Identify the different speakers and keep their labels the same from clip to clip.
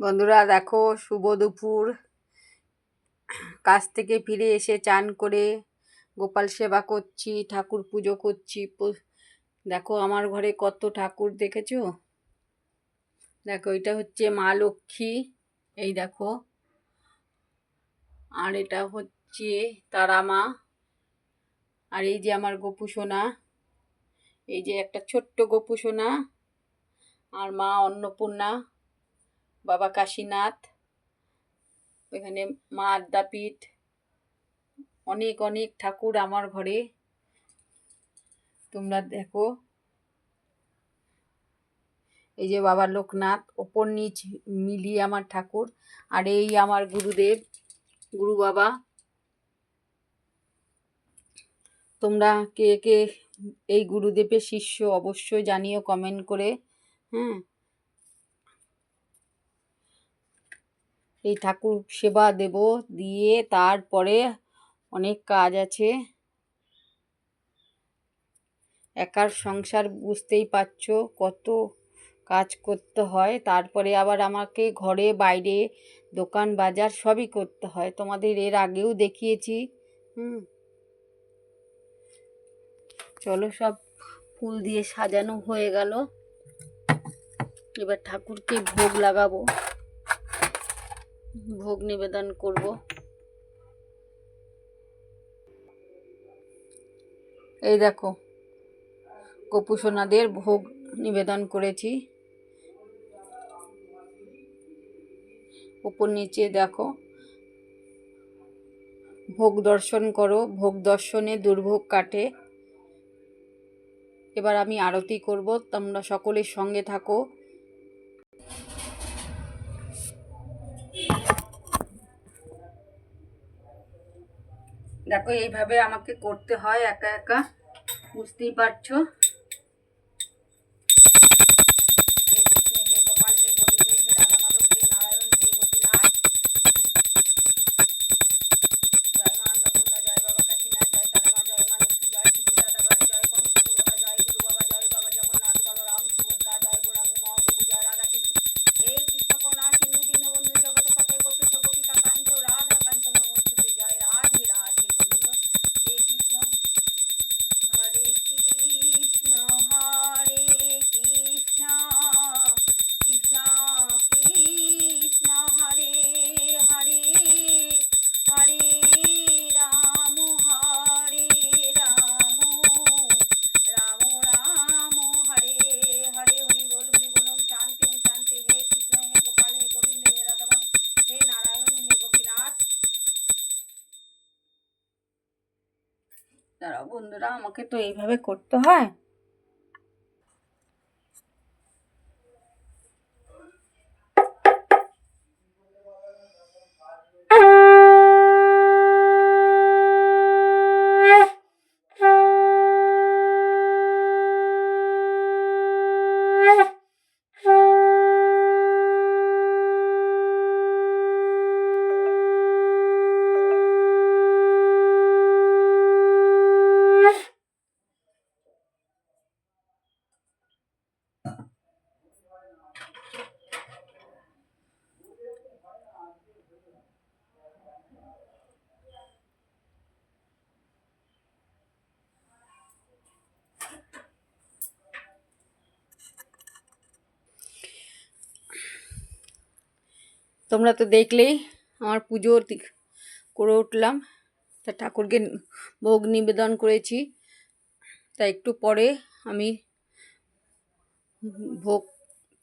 Speaker 1: বন্ধুরা দেখো, শুভ দুপুর। কাজ থেকে ফিরে এসে চান করে গোপাল সেবা করছি, ঠাকুর পুজো করছি। দেখো আমার ঘরে কত ঠাকুর দেখেছো। দেখো এটা হচ্ছে মা লক্ষ্মী, এই দেখো। আর এটা হচ্ছে তারা মা। আর এই যে আমার গোপু সোনা, এই যে একটা ছোট্ট গোপু সোনা। আর মা অন্নপূর্ণা, বাবা কাশীনাথ, এখানে মা আদ্যাপীঠ। অনেক অনেক ঠাকুর আমার ঘরে, তোমরা দেখো। এই যে বাবা লোকনাথ, ওপর নিচ মিলিয়ে আমার ঠাকুর। আর এই আমার গুরুদেব, গুরু বাবা। তোমরা কে কে এই গুরুদেবের শিষ্য অবশ্যই জানিও কমেন্ট করে। হ্যাঁ, এই ঠাকুর সেবা দেব, দিয়ে তারপরে অনেক কাজ আছে। একার সংসার বুঝতেই পারছো কত কাজ করতে হয়। তারপরে আবার আমাকে ঘরে বাইরে দোকান বাজার সবই করতে হয়, তোমাদের এর আগেও দেখিয়েছি। চলো, সব ফুল দিয়ে সাজানো হয়ে গেল। এবার ঠাকুরকে ভোগ লাগাবো, ভোগ নিবেদন করব। এই দেখো, গোপু সোনাদের ভোগ নিবেদন করেছি। উপর নিচে দেখো, ভোগ দর্শন করো, ভোগ দর্শনে দুর্ভোগ কাটে। এবার আমি আরতি করব, তোমরা সকলের সঙ্গে থাকো। দেখো এইভাবে আমাকে করতে হয় একা একা, বুঝতেই পারছো। দাঁড়াও বন্ধুরা, আমাকে তো এইভাবে করতে হয়। তোমরা তো দেখলেই আমার পুজো করে উঠলাম। তা ঠাকুরকে ভোগ নিবেদন করেছি। তা একটু পরে আমি ভোগ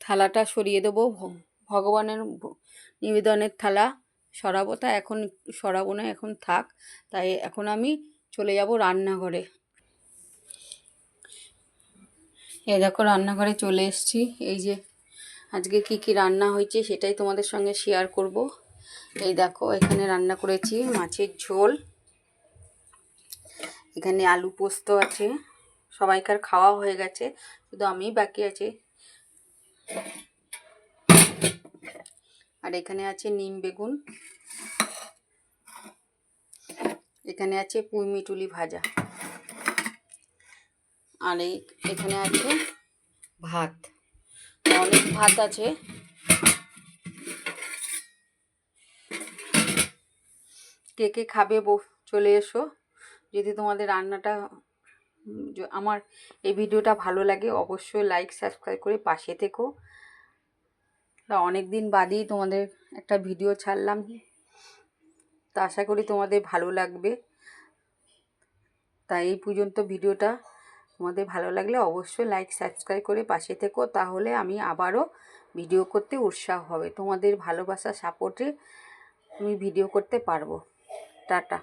Speaker 1: থালাটা সরিয়ে দেবো। ভগবানের নিবেদনের থালা সরাবো, তা এখন সরাবো না, এখন থাক। তাই এখন আমি চলে যাব রান্নাঘরে। এই দেখো, রান্নাঘরে চলে এসেছি। এই যে আজকে কি কি রান্না হয়েছে সেটাই তোমাদের সঙ্গে শেয়ার করব। এই দেখো, এখানে রান্না করেছি মাছের ঝোল, এখানে আলু পোস্ত আছে। সবাইকার খাওয়া হয়ে গেছে, শুধু আমি বাকি আছে। আর এখানে আছে নিম বেগুন, এখানে আছে পুঁই মিটুলি ভাজা। আর এখানে আছে ভাত, অনেক ভাত আছে। কে কে খাবে চলে এসো। যদি তোমাদের রান্নাটা আমার এই ভিডিওটা ভালো লাগে অবশ্যই লাইক সাবস্ক্রাইব করে পাশে থেকো। তা অনেক দিন বাদেই তোমাদের একটা ভিডিও ছাড়লাম, তা আশা করি তোমাদের ভালো লাগবে। তাই এই পর্যন্ত ভিডিওটা তোমাদের ভালো লাগলে অবশ্যই লাইক সাবস্ক্রাইব করে পাশে থেকো, তাহলে আমি আবারও ভিডিও করতে উৎসাহ হবে। তোমাদের ভালোবাসা সাপোর্টে আমি ভিডিও করতে পারবো। টাটা।